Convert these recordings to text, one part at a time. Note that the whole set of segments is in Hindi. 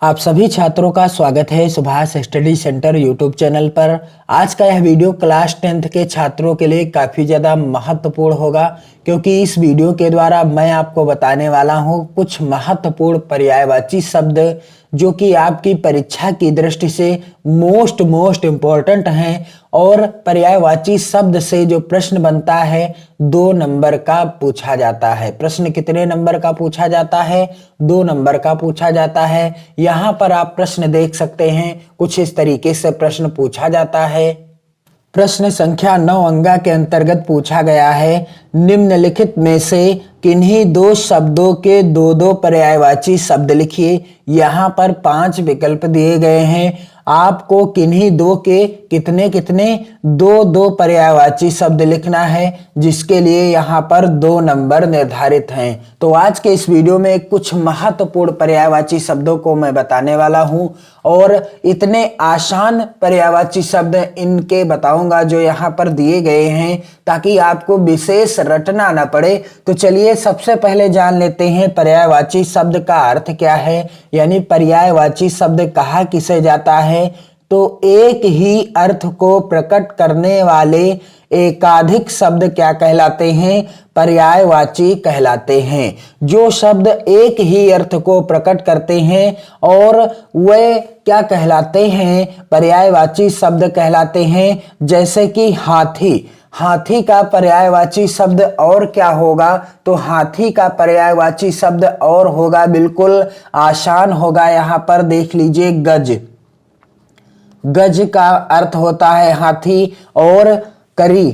आप सभी छात्रों का स्वागत है Subhash study centre YouTube channel पर। आज का यह वीडियो क्लास 10th के छात्रों के लिए काफ़ी ज़्यादा महत्वपूर्ण होगा, क्योंकि इस वीडियो के द्वारा मैं आपको बताने वाला हूँ कुछ महत्वपूर्ण पर्यायवाची शब्द जो कि आपकी परीक्षा की दृष्टि से मोस्ट इम्पोर्टेंट हैं। और पर्यायवाची शब्द से जो प्रश्न बनता है 2 नंबर का पूछा जाता है। प्रश्न कितने नंबर का पूछा जाता है? 2 नंबर का पूछा जाता है। यहाँ पर आप प्रश्न देख सकते हैं, कुछ इस तरीके से प्रश्न पूछा जाता है। प्रश्न संख्या 9 अंगा के अंतर्गत पूछा गया है, निम्नलिखित में से किन्हीं 2 शब्दों के 2 पर्यायवाची शब्द लिखिए। यहाँ पर 5 विकल्प दिए गए हैं। आपको किन्हीं 2 के कितने 2 पर्यायवाची शब्द लिखना है, जिसके लिए यहाँ पर 2 नंबर निर्धारित हैं। तो आज के इस वीडियो में कुछ महत्वपूर्ण पर्यायवाची शब्दों को मैं बताने वाला हूँ और इतने आसान पर्यायवाची शब्द इनके बताऊंगा जो यहाँ पर दिए गए हैं, ताकि आपको विशेष रटना न पड़े। तो चलिए सबसे पहले जान लेते हैं पर्यायवाची शब्द का अर्थ क्या है, यानी पर्यायवाची शब्द कहा किसे जाता है। तो एक ही अर्थ को प्रकट करने वाले एकाधिक शब्द क्या कहलाते हैं? पर्यायवाची कहलाते हैं। जो शब्द एक ही अर्थ को प्रकट करते हैं और वे क्या कहलाते हैं? पर्यायवाची शब्द कहलाते हैं। जैसे कि हाथी, हाथी का पर्यायवाची शब्द और क्या होगा? तो हाथी का पर्यायवाची शब्द और होगा, बिल्कुल आसान होगा। यहाँ पर देख लीजिए, गज। गज का अर्थ होता है हाथी। और करी,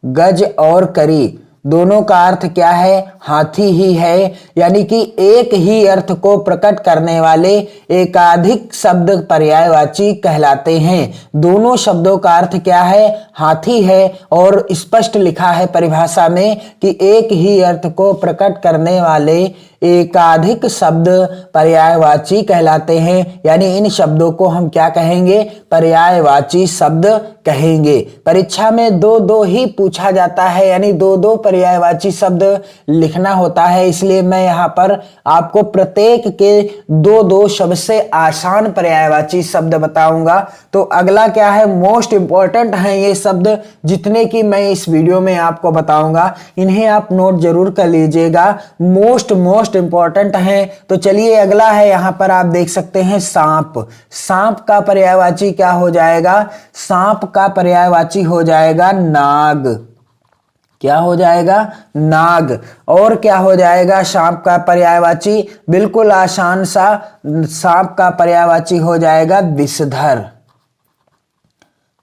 गज और करी दोनों का अर्थ क्या है? हाथी ही है। यानी कि एक ही अर्थ को प्रकट करने वाले एकाधिक शब्द पर्यायवाची कहलाते हैं। दोनों शब्दों का अर्थ क्या है? हाथी है। और स्पष्ट लिखा है परिभाषा में कि एक ही अर्थ को प्रकट करने वाले एकाधिक शब्द पर्यायवाची कहलाते हैं। यानी इन शब्दों को हम क्या कहेंगे? पर्यायवाची शब्द कहेंगे। परीक्षा में 2 ही पूछा जाता है, यानी 2 पर्यायवाची शब्द लिखना होता है। इसलिए मैं यहाँ पर आपको प्रत्येक के 2 सबसे आसान पर्यायवाची शब्द बताऊंगा। तो अगला क्या है? मोस्ट इंपॉर्टेंट है ये शब्द, जितने की मैं इस वीडियो में आपको बताऊंगा, इन्हें आप नोट जरूर कर लीजिएगा। मोस्ट इंपॉर्टेंट है। तो चलिए अगला है, यहां पर आप देख सकते हैं सांप। सांप का पर्यायवाची क्या हो जाएगा? सांप का पर्यायवाची हो जाएगा नाग। क्या हो जाएगा? नाग। और क्या हो जाएगा सांप का पर्यायवाची? बिल्कुल आसान सा, सांप का पर्यायवाची हो जाएगा विषधर।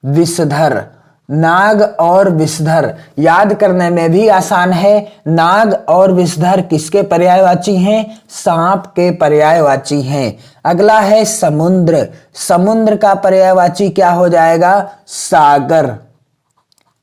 विषधर, नाग और विषधर याद करने में भी आसान है। नाग और विषधर किसके पर्यायवाची हैं? सांप के पर्यायवाची हैं। अगला है समुद्र। समुद्र का पर्यायवाची क्या हो जाएगा? सागर।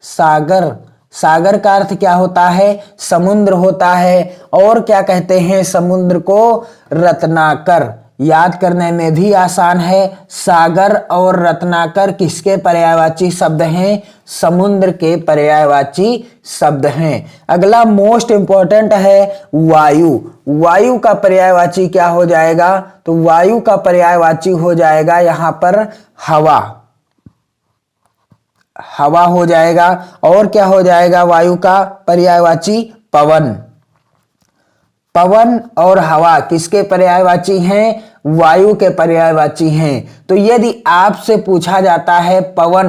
सागर, सागर का अर्थ क्या होता है? समुद्र होता है। और क्या कहते हैं समुद्र को? रत्नाकर। याद करने में भी आसान है। सागर और रत्नाकर किसके पर्यायवाची शब्द हैं? समुद्र के पर्यायवाची शब्द हैं। अगला मोस्ट इंपॉर्टेंट है वायु। वायु का पर्यायवाची क्या हो जाएगा? तो वायु का पर्यायवाची हो जाएगा यहाँ पर हवा। हवा हो जाएगा। और क्या हो जाएगा वायु का पर्यायवाची? पवन। पवन और हवा किसके पर्यायवाची हैं? वायु के पर्यायवाची हैं। तो यदि आपसे पूछा जाता है पवन,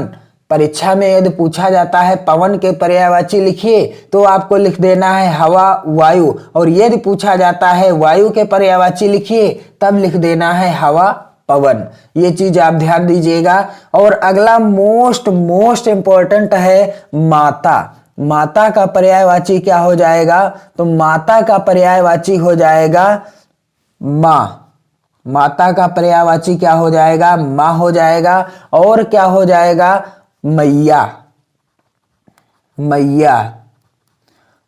परीक्षा में यदि पूछा जाता है पवन के पर्यायवाची लिखिए, तो आपको लिख देना है हवा, वायु। और यदि पूछा जाता है वायु के पर्यायवाची लिखिए, तब लिख देना है हवा, पवन। ये चीज आप ध्यान दीजिएगा। और अगला मोस्ट इंपॉर्टेंट है माता। माता का पर्यायवाची क्या हो जाएगा? तो माता का पर्यायवाची हो जाएगा माँ। माता का पर्यायवाची क्या हो जाएगा? माँ हो जाएगा। और क्या हो जाएगा? मैया। मैया।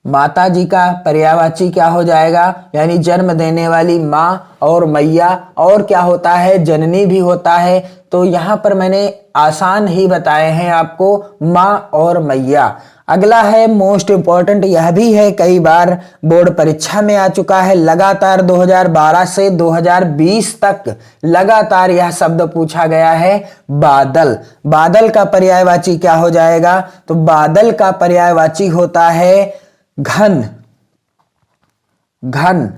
माता जी का पर्यायवाची क्या हो जाएगा? यानी जन्म देने वाली माँ और मैया। और क्या होता है? जननी भी होता है। तो यहाँ पर मैंने आसान ही बताए हैं आपको, माँ और मैया। अगला है मोस्ट इंपॉर्टेंट, यह भी है कई बार बोर्ड परीक्षा में आ चुका है, लगातार 2012 से 2020 तक लगातार यह शब्द पूछा गया है, बादल। बादल का पर्यायवाची क्या हो जाएगा? तो बादल का पर्यायवाची होता है घन। घन।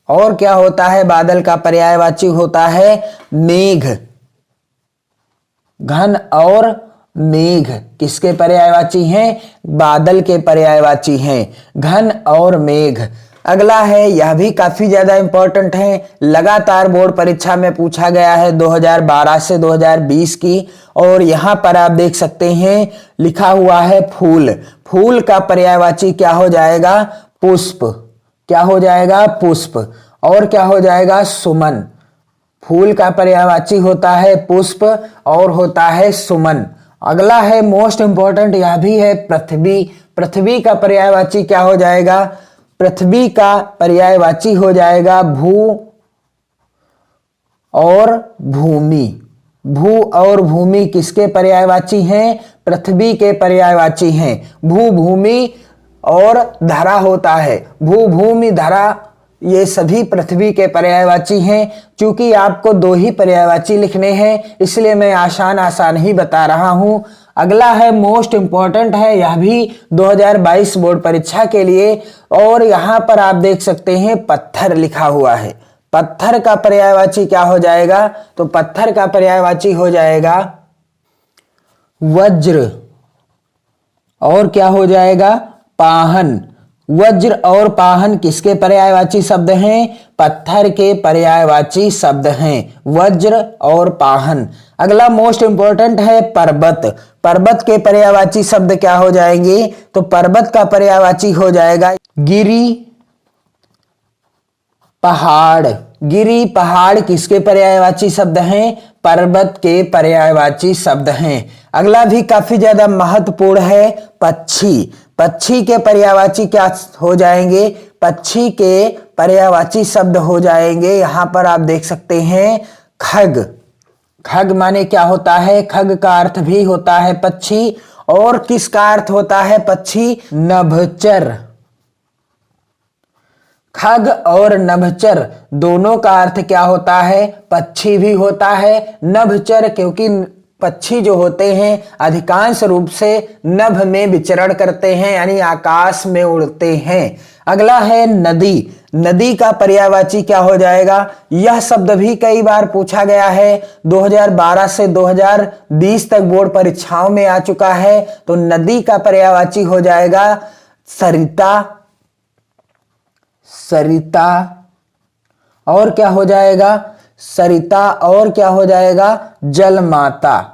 और क्या होता है? बादल का पर्यायवाची होता है मेघ। घन और मेघ किसके पर्यायवाची हैं? बादल के पर्यायवाची हैं, घन और मेघ। अगला है, यह भी काफी ज्यादा इंपॉर्टेंट है, लगातार बोर्ड परीक्षा में पूछा गया है 2012 से 2020 की, और यहां पर आप देख सकते हैं लिखा हुआ है फूल। फूल का पर्यायवाची क्या हो जाएगा? पुष्प। क्या हो जाएगा? पुष्प। और क्या हो जाएगा? सुमन। फूल का पर्यायवाची होता है पुष्प और होता है सुमन। अगला है मोस्ट इंपॉर्टेंट, यह भी है पृथ्वी। पृथ्वी का पर्यायवाची क्या हो जाएगा? पृथ्वी का पर्यायवाची हो जाएगा भू और भूमि। भू और भूमि किसके पर्यायवाची हैं? पृथ्वी के पर्यायवाची हैं। भू, भूमि और धरा होता है, भू, भूमि, धरा, ये सभी पृथ्वी के पर्यायवाची हैं। चूंकि आपको 2 ही पर्यायवाची लिखने हैं, इसलिए मैं आसान ही बता रहा हूं। अगला है मोस्ट इंपॉर्टेंट है, यह भी 2022 बोर्ड परीक्षा के लिए, और यहां पर आप देख सकते हैं पत्थर लिखा हुआ है। पत्थर का पर्यायवाची क्या हो जाएगा? तो पत्थर का पर्यायवाची हो जाएगा वज्र। और क्या हो जाएगा? पाहन। वज्र और पाहन किसके पर्यायवाची शब्द हैं? पत्थर के पर्यायवाची शब्द हैं, वज्र और पाहन। अगला मोस्ट इंपॉर्टेंट है पर्वत। पर्वत के पर्यायवाची शब्द क्या हो जाएंगे? तो पर्वत का पर्यायवाची हो जाएगा गिरि, पहाड़। गिरि, पहाड़ किसके पर्यायवाची शब्द हैं? पर्वत के पर्यायवाची शब्द हैं। अगला भी काफी ज्यादा महत्वपूर्ण है, पक्षी। पक्षी के पर्यायवाची क्या हो जाएंगे? पक्षी के पर्यायवाची शब्द हो जाएंगे, यहां पर आप देख सकते हैं खग। खग माने क्या होता है? खग का अर्थ भी होता है पक्षी। और किसका अर्थ होता है पक्षी? नभचर। खग और नभचर दोनों का अर्थ क्या होता है? पक्षी भी होता है, नभचर, क्योंकि पक्षी जो होते हैं अधिकांश रूप से नभ में विचरण करते हैं, यानी आकाश में उड़ते हैं। अगला है नदी। नदी का पर्यायवाची क्या हो जाएगा? यह शब्द भी कई बार पूछा गया है, 2012 से 2020 तक बोर्ड परीक्षाओं में आ चुका है। तो नदी का पर्यायवाची हो जाएगा सरिता। सरिता। और क्या हो जाएगा? सरिता। और क्या हो जाएगा? जलमाता।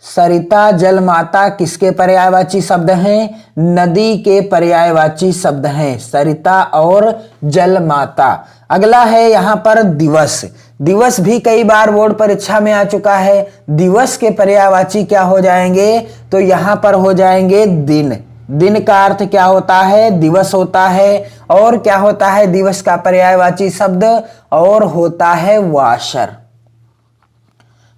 सरिता, जलमाता किसके पर्यायवाची शब्द हैं? नदी के पर्यायवाची शब्द हैं, सरिता और जलमाता। अगला है यहां पर दिवस। दिवस भी कई बार बोर्ड परीक्षा में आ चुका है। दिवस के पर्यायवाची क्या हो जाएंगे? तो यहां पर हो जाएंगे दिन। दिन का अर्थ क्या होता है? दिवस होता है। और क्या होता है दिवस का पर्यायवाची शब्द? और होता है वाशर।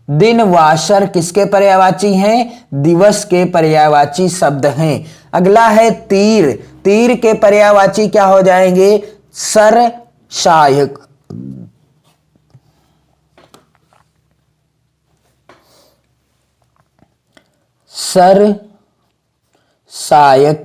दिन, वाशर किसके पर्यायवाची हैं? दिवस के पर्यायवाची शब्द हैं। अगला है तीर। तीर के पर्यायवाची क्या हो जाएंगे? सर, सहायक। सर, सहायक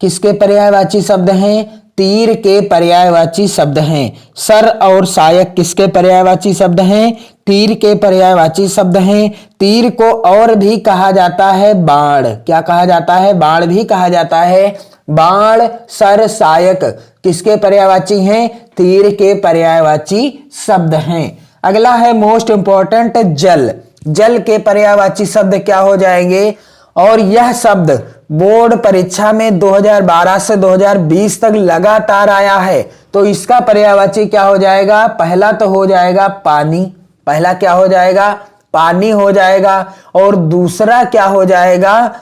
किसके पर्यायवाची शब्द हैं? तीर के पर्यायवाची शब्द हैं। सर और सहायक किसके पर्यायवाची शब्द हैं? तीर के पर्यायवाची शब्द हैं। तीर को और भी कहा जाता है बाण। क्या कहा जाता है? बाण भी कहा जाता है। बाण, सर, सहायक किसके पर्यायवाची हैं? तीर के पर्यायवाची शब्द हैं। अगला है मोस्ट इंपॉर्टेंट जल। जल के पर्यायवाची शब्द क्या हो जाएंगे? और यह शब्द बोर्ड परीक्षा में 2012 से 2020 तक लगातार आया है। तो इसका पर्यायवाची क्या हो जाएगा? पहला तो हो जाएगा पानी। पहला क्या हो जाएगा? पानी हो जाएगा। और दूसरा क्या हो जाएगा?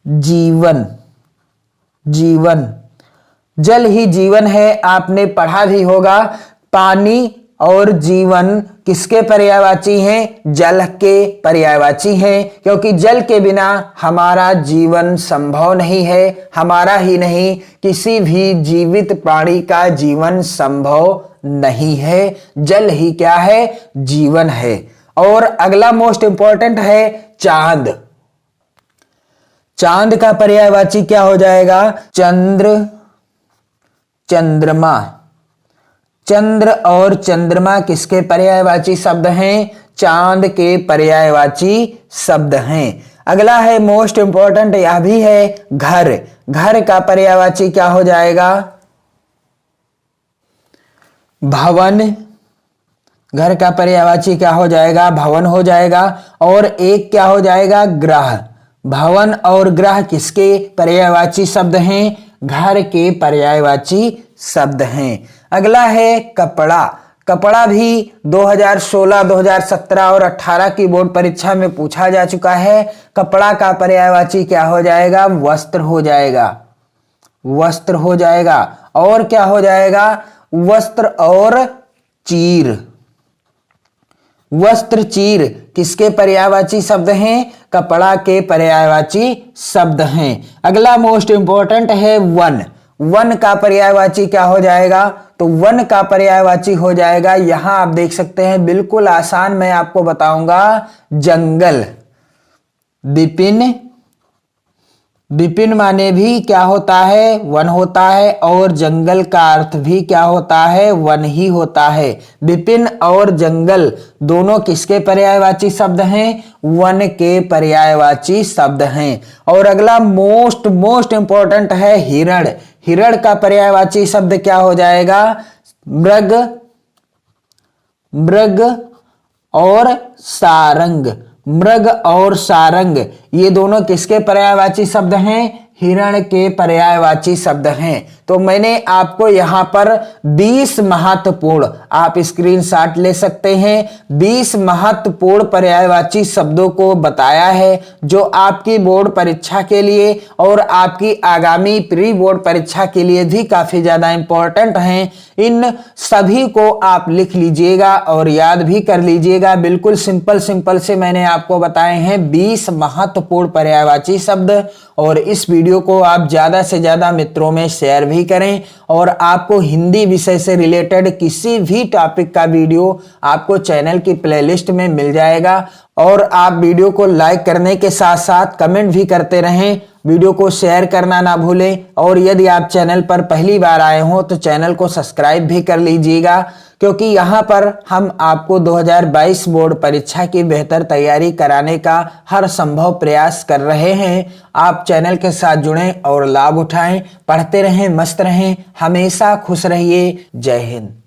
जीवन। जीवन, जल ही जीवन है, आपने पढ़ा भी होगा। पानी और जीवन किसके पर्यायवाची हैं? जल के पर्यायवाची हैं, क्योंकि जल के बिना हमारा जीवन संभव नहीं है। हमारा ही नहीं, किसी भी जीवित प्राणी का जीवन संभव नहीं है। जल ही क्या है? जीवन है। और अगला मोस्ट इंपॉर्टेंट है चांद। चांद का पर्यायवाची क्या हो जाएगा? चंद्र, चंद्रमा। चंद्र और चंद्रमा किसके पर्यायवाची शब्द हैं? चांद के पर्यायवाची शब्द हैं। अगला है मोस्ट इंपॉर्टेंट, यह भी है घर। घर का पर्यायवाची क्या हो जाएगा? भवन। घर का पर्यायवाची क्या हो जाएगा? भवन हो जाएगा। और एक क्या हो जाएगा? ग्रह। भवन और ग्रह किसके पर्यायवाची शब्द हैं? घर के पर्यायवाची शब्द हैं। अगला है कपड़ा। कपड़ा भी 2016, 2017 और 18 की बोर्ड परीक्षा में पूछा जा चुका है। कपड़ा का पर्यायवाची क्या हो जाएगा? वस्त्र हो जाएगा। वस्त्र हो जाएगा। और क्या हो जाएगा? वस्त्र और चीर। वस्त्र चीर किसके पर्यायवाची शब्द हैं? कपड़ा के पर्यायवाची शब्द हैं। अगला मोस्ट इंपॉर्टेंट है वन। वन का पर्यायवाची क्या हो जाएगा? तो वन का पर्यायवाची हो जाएगा, यहां आप देख सकते हैं, बिल्कुल आसान मैं आपको बताऊंगा, जंगल। विपिन। विपिन माने भी क्या होता है? वन होता है। और जंगल का अर्थ भी क्या होता है? वन ही होता है। विपिन और जंगल दोनों किसके पर्यायवाची शब्द हैं? वन के पर्यायवाची शब्द हैं। और अगला मोस्ट इंपॉर्टेंट है हिरण। हिरण का पर्यायवाची शब्द क्या हो जाएगा? मृग। मृग और सारंग। मृग और सारंग ये दोनों किसके पर्यायवाची शब्द हैं? हिरण के पर्यायवाची शब्द हैं। तो मैंने आपको यहां पर 20 महत्वपूर्ण, आप स्क्रीनशॉट ले सकते हैं, 20 महत्वपूर्ण पर्यायवाची शब्दों को बताया है, जो आपकी बोर्ड परीक्षा के लिए और आपकी आगामी प्री बोर्ड परीक्षा के लिए भी काफी ज्यादा इंपॉर्टेंट हैं। इन सभी को आप लिख लीजिएगा और याद भी कर लीजिएगा। बिल्कुल सिंपल से मैंने आपको बताए हैं 20 महत्वपूर्ण पर्यायवाची शब्द। और इस वीडियो को आप ज्यादा से ज्यादा मित्रों में शेयर भी करें। और आपको हिंदी विषय से रिलेटेड किसी भी टॉपिक का वीडियो आपको चैनल की प्लेलिस्ट में मिल जाएगा। और आप वीडियो को लाइक करने के साथ साथ कमेंट भी करते रहें। वीडियो को शेयर करना ना भूलें। और यदि आप चैनल पर पहली बार आए हो तो चैनल को सब्सक्राइब भी कर लीजिएगा, क्योंकि यहाँ पर हम आपको 2022 बोर्ड परीक्षा की बेहतर तैयारी कराने का हर संभव प्रयास कर रहे हैं। आप चैनल के साथ जुड़ें और लाभ उठाएं। पढ़ते रहें, मस्त रहें, हमेशा खुश रहिए। जय हिंद।